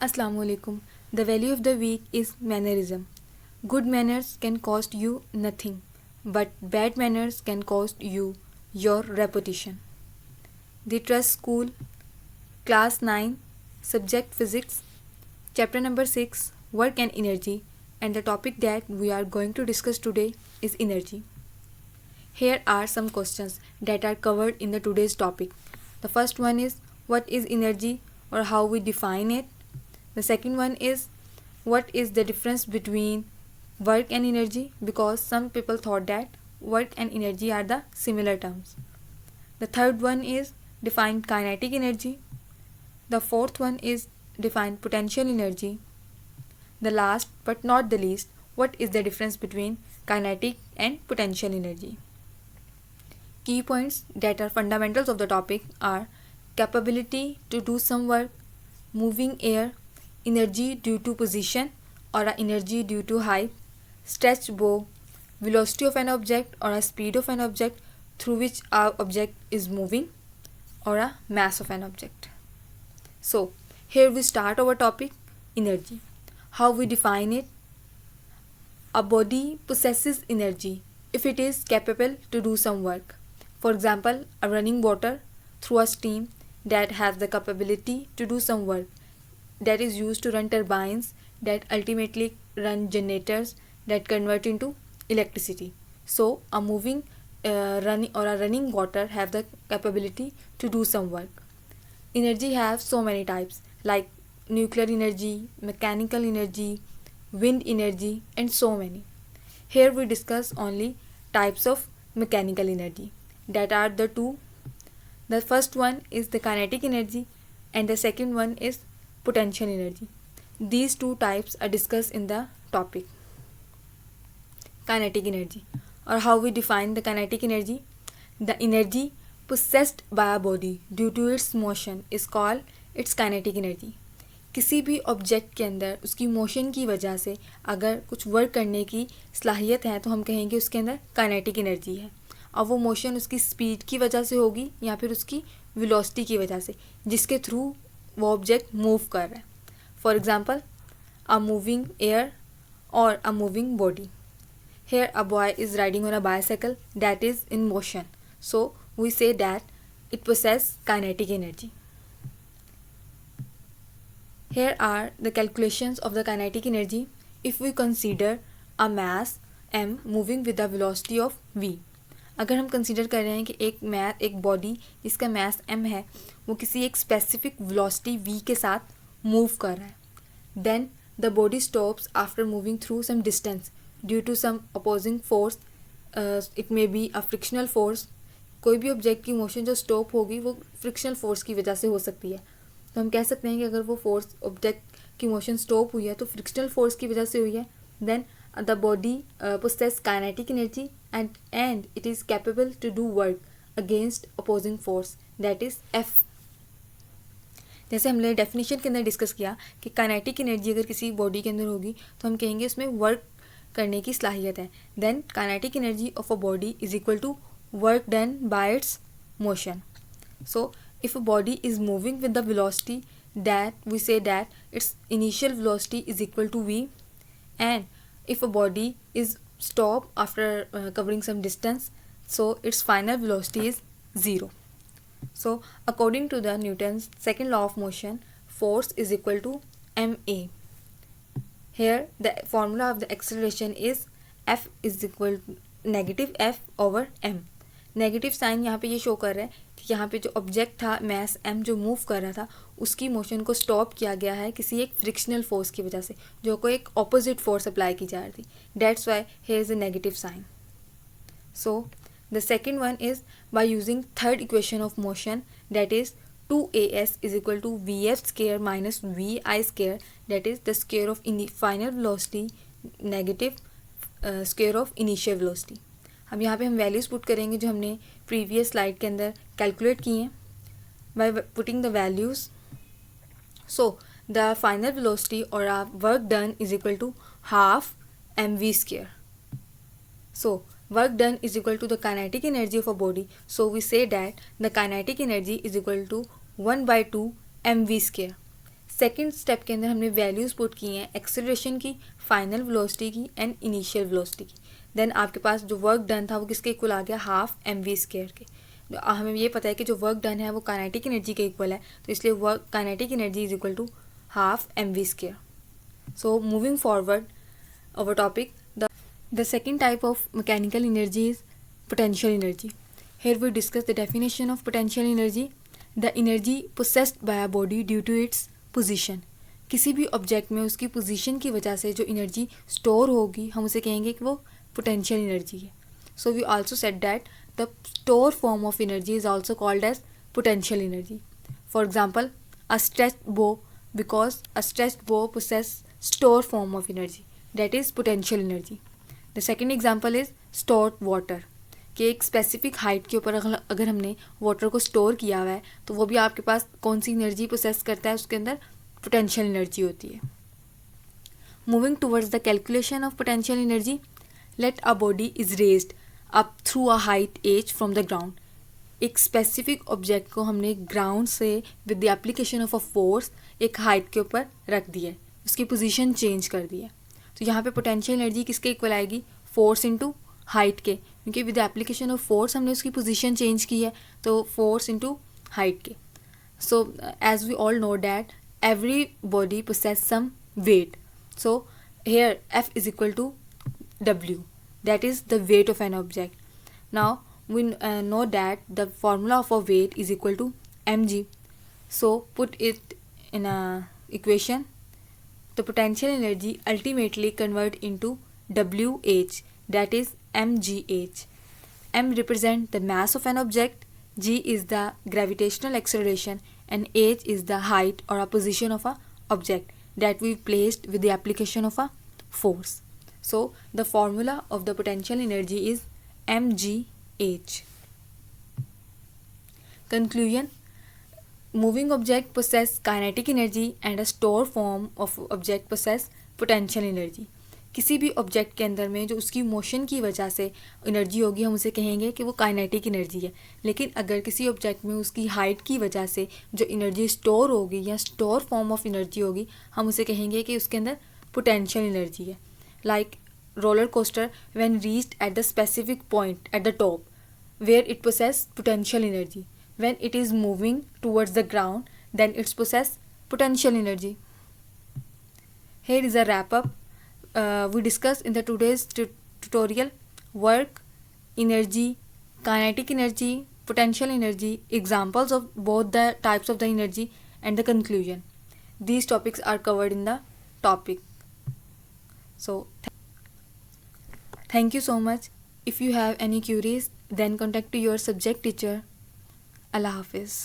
Assalamu alaikum. The value of the week is mannerism. Good manners can cost you nothing, but bad manners can cost you your reputation. The Trust School, Class 9, Subject Physics, Chapter number 6, Work and Energy, and the topic that we are going to discuss today is energy. Here are some questions that are covered in the today's topic. The first one is what is energy or how we define it. The second one is what is the difference between work and energy, because some people thought that work and energy are the similar terms. The third one is define kinetic energy. The fourth one is define potential energy. The last but not the least, what is the difference between kinetic and potential energy. Key points that are fundamentals of the topic are capability to do some work, moving air, energy due to position or a energy due to height, stretched bow, velocity of an object or a speed of an object through which our object is moving, or a mass of an object. So here we start our topic, energy. How we define it? A body possesses energy if it is capable to do some work. For example, a running water through a steam that has the capability to do some work, that is used to run turbines that ultimately run generators that convert into electricity. So a moving running water have the capability to do some work. Energy have so many types like nuclear energy, mechanical energy, wind energy, and so many. Here we discuss only types of mechanical energy, that are the two. The first one is the kinetic energy and the second one is potential energy. These two types are discussed in the topic. Kinetic energy, or how we define the kinetic energy. The energy possessed by a body due to its motion is called its kinetic energy. किसी भी object के अंदर उसकी motion की वजह से अगर कुछ वर्क करने की सलाहियत है तो हम कहेंगे उसके अंदर काइनेटिक एनर्जी है। और वो मोशन उसकी स्पीड की वजह से होगी या फिर उसकी वेलोसिटी की वजह से, जिसके थ्रू वो ऑब्जेक्ट मूव कर रहा है. For example, a moving air और a moving body. Here a boy is riding on a bicycle that is in motion. So we say that it possesses kinetic energy. Here are the calculations of the kinetic energy. If we consider a mass m moving with the velocity of v. अगर हम consider कर रहे हैं कि एक body जिसका mess m है वो किसी एक स्पेसिफिक वेलोसिटी v के साथ मूव कर रहा है, then the body stops after moving through some distance due to some opposing force. It may be a frictional force. कोई भी ऑब्जेक्ट की मोशन जो स्टॉप होगी वो फ्रिक्शनल फोर्स की वजह से हो सकती है. तो हम कह सकते हैं कि अगर वो फोर्स ऑब्जेक्ट की मोशन स्टॉप हुई है तो फ्रिक्शनल फोर्स की वजह से हुई है. Then the body possess kinetic energy and it is capable to do work against opposing force, that is F. जैसे हमने डेफिनेशन के अंदर डिस्कस किया कि काइनेटिक एनर्जी अगर किसी बॉडी के अंदर होगी तो हम कहेंगे उसमें वर्क करने की सलाहियत है. Then kinetic energy of a body is equal to work done by its motion. So if a body is moving with the velocity, that we say that its initial velocity is equal to v, and if a body is stopped after covering some distance, so its final velocity is 0. So according to the Newton's second law of motion, force is equal to ma. Here the formula of the acceleration is f is equal to negative f over m. Negative sign यहाँ पे ये show कर रहा है कि यहाँ पे जो ऑब्जेक्ट था मैस m जो मूव कर रहा था उसकी मोशन को स्टॉप किया गया है किसी एक फ्रिक्शनल फोर्स की वजह से, जो कोई एक ऑपोजिट फोर्स अप्लाई की जा रही थी. That's why here is a negative sign. So the second one is by using third equation of motion, that is 2as is equal to V F square minus V I square, that is the square of final velocity negative square of initial velocity. अब यहाँ पे हम values put करेंगे जो हमने previous slide के अंदर calculate किए हैं. By putting the values, so the final velocity और work done is equal to half M V square. So work done is equal to the kinetic energy of a body. So we say that the kinetic energy is equal to 1/2 M V square. Second step के अंदर हमने values put की हैं acceleration की, final velocity की and initial velocity की। Then आपके पास जो वर्क डन था वो किसके इक्वल आ गया, हाफ mv² के। हमें ये पता है कि जो वर्क डन है वो काइनेटिक एनर्जी के इक्वल है, तो इसलिए work kinetic energy is equal to half mv²। So moving forward our topic, the second type of mechanical energy is potential energy. Here we discuss the definition of potential energy. The energy possessed by a body due to its position. किसी भी object में उसकी position की वजह से जो energy store होगी हम उसे कहेंगे कि वो पोटेंशियल एनर्जी है। So we also said that the store form of energy is also called as potential energy. For example a stretched bow, because a stretched bow possess store form of energy, that is potential energy. The second example is stored water, कि एक specific height के ऊपर अगर हमने water को store किया हुआ है तो वो भी आपके पास कौन सी एनर्जी प्रोसेस करता है, उसके अंदर पोटेंशियल एनर्जी होती है। Moving towards the calculation of potential energy, let a body is raised up through a height h from the ground. एक स्पेसिफिक ऑब्जेक्ट को हमने ग्राउंड से with the application of a force एक height के ऊपर रख दिया है, उसकी पोजीशन चेंज कर दी है, तो यहाँ पे पोटेंशियल एनर्जी किसके इक्वल आएगी, फोर्स इनटू हाइट के, क्योंकि with the application of force हमने उसकी पोजीशन चेंज की है, तो फोर्स इनटू हाइट के। So as we all know that every body possess some weight, so here F is equal to W, that is the weight of an object. Now we know that the formula of a weight is equal to mg. So put it in a equation. The potential energy ultimately convert into WH, that is mgh. M represent the mass of an object, g is the gravitational acceleration, and h is the height or a position of a object that we placed with the application of a force. So the formula of the potential energy is mgh. Conclusion: moving object possess kinetic energy and a store form of object possess potential energy. किसी भी object के अंदर में जो उसकी motion की वजह से एनर्जी होगी हम उसे कहेंगे कि वो काइनेटिक एनर्जी है, लेकिन अगर किसी ऑब्जेक्ट में उसकी हाइट की वजह से जो एनर्जी स्टोर होगी या स्टोर फॉर्म ऑफ एनर्जी होगी हम उसे कहेंगे कि उसके अंदर पोटेंशियल एनर्जी है। Like roller coaster, when reached at the specific point at the top, where it possess potential energy. When it is moving towards the ground, then it possess potential energy. Here is a wrap up. We discussed in the today's tutorial work, energy, kinetic energy, potential energy, examples of both the types of the energy, and the conclusion. These topics are covered in the topic. So thank you so much. If you have any queries, then contact to your subject teacher. Allah Hafiz.